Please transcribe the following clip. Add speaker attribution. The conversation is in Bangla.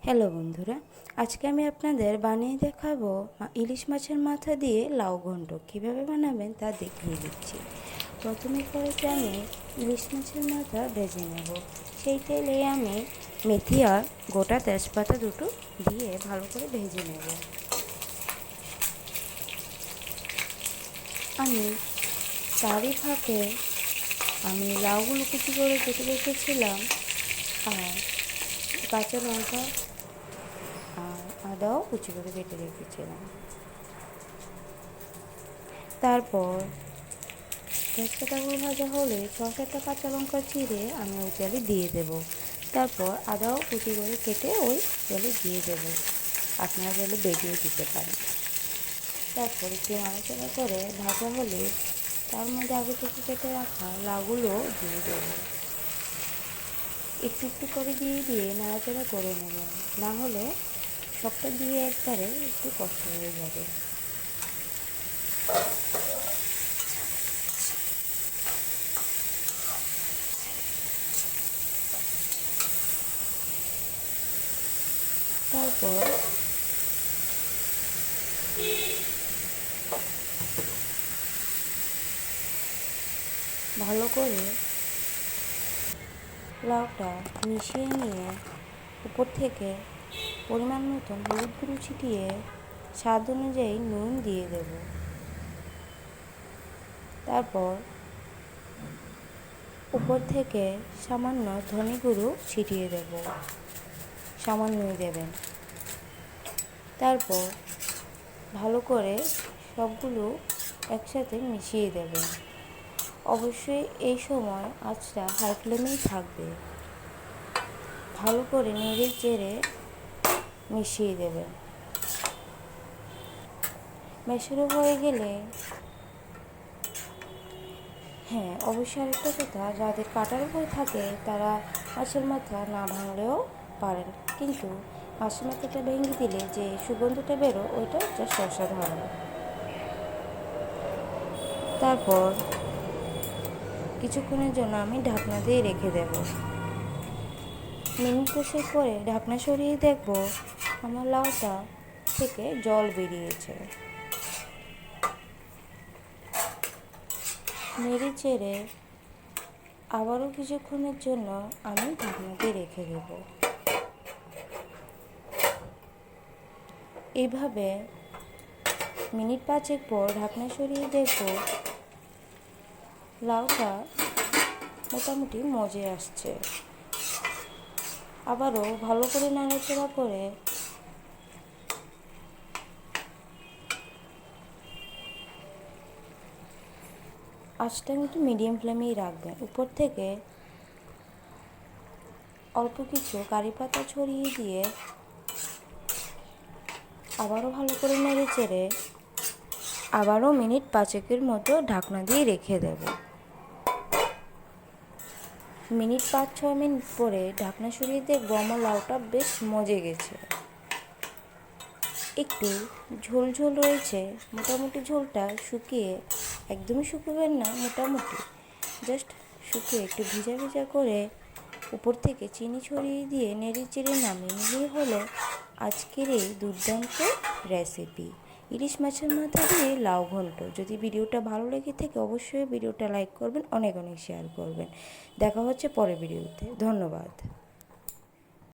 Speaker 1: হ্যালো বন্ধুরা, আজকে আমি আপনাদের বানিয়ে দেখাবো ইলিশ মাছের মাথা দিয়ে লাউ ঘন্ট কীভাবে বানাবেন তা দেখিয়ে দিচ্ছি। প্রথমে কড়াইতে আমি ইলিশ মাছের মাথা ভেজে নেব। সেই তেলে আমি মেথি আর গোটা তেজপাতা দুটো দিয়ে ভালো করে ভেজে নেব। আমি তারই ফাঁকে আমি লাউগুলো কুচি করে কেটে রেখেছিলাম আর কাঁচা লঙ্কা আর আদাও কুচি করে কেটে রেখেছিলাম। তারপর তেজপাতাগুলো ভাজা হলে 6-7টা কাঁচা লঙ্কা চিড়ে আমি ওই তেলে দিয়ে দেব। তারপর আদাও কুচি করে কেটে ওই তেলে দিয়ে দেব। আপনারা চাইলে বেটেও দিতে পারেন। তারপর একটু নাড়াচাড়া করে ভাজা হলে তার মধ্যে আগে থেকে কেটে রাখা লাউগুলো দিয়ে দেব। একটু একটু করে দিয়ে নাড়াচাড়া করে নেবেন, না হলে সবটা দিয়ে একবারে একটু কষ্ট হয়ে যাবে। তারপর ভালো করে লাউটা মিশিয়ে নিয়ে উপর থেকে পরিমাণ মতন হলুদ গুঁড়ো ছিটিয়ে স্বাদ অনুযায়ী নুন দিয়ে দেব। তারপর উপর থেকে সামান্য ধনে গুঁড়ো ছিটিয়ে দেব, সামান্যই দেবেন। তারপর ভালো করে সবগুলো একসাথে মিশিয়ে দেবেন। অবশ্যই এই সময় আঁচটা হাই ফ্লেমেই থাকবে। ভালো করে নেড়ে চেড়ে মিশিয়ে দেবেন। মেশানো হয়ে গেলে অবশ্যই আরেকটা কথা, যাদের কাটার ভয় থাকে তারা মাছের মাথা না ভাঙলেও পারেন, কিন্তু মাছের মাথাটা ভেঙে দিলে যে সুগন্ধটা বেরো ওইটা জাস্ট অসাধারণ। তারপর কিছুক্ষণের জন্য আমি ঢাকনা দিয়ে রেখে দেব। মিনিট 10 পরে ঢাকনা সরিয়ে দেখব আমার লাউটা থেকে জল বেরিয়েছে। নেড়ে চেড়ে আবারও কিছুক্ষণের জন্য আমি ঢাকনা দিয়ে রেখে দেব। এইভাবে মিনিট 5 পর ঢাকনা সরিয়ে দেখব লাউটা মোটামুটি মজে আসছে। আবারও ভালো করে নাড়াচাড়া করে আঁচটা কিন্তু মিডিয়াম ফ্লেমেই রাখবেন। উপর থেকে অল্প কিছু কারি পাতা ছড়িয়ে দিয়ে আবারও ভালো করে নেড়ে চেড়ে আবারও মিনিট 5 মতো ঢাকনা দিয়ে রেখে দেব। মিনিট 5-6 মিনিট পরে ঢাকনা সরিয়ে দেখবো আমার লাউটা বেশ মজে গেছে। একটু ঝোল ঝোল রয়েছে, মোটামুটি ঝোলটা শুকিয়ে, একদমই শুকোবেন না, মোটামুটি জাস্ট শুকিয়ে একটু ভিজা ভিজা করে উপর থেকে চিনি ছড়িয়ে দিয়ে নেড়ে চেড়ে নামিয়ে নিলেই হলো আজকের এই দুর্দান্ত রেসিপি ইলিশ মাছের মাথা দিয়ে লাউ ঘন্ট। যদি ভিডিওটা ভালো লেগে থাকে অবশ্যই ভিডিওটা লাইক করবেন, অনেক অনেক শেয়ার করবেন। দেখা হচ্ছে পরের ভিডিওতে। ধন্যবাদ।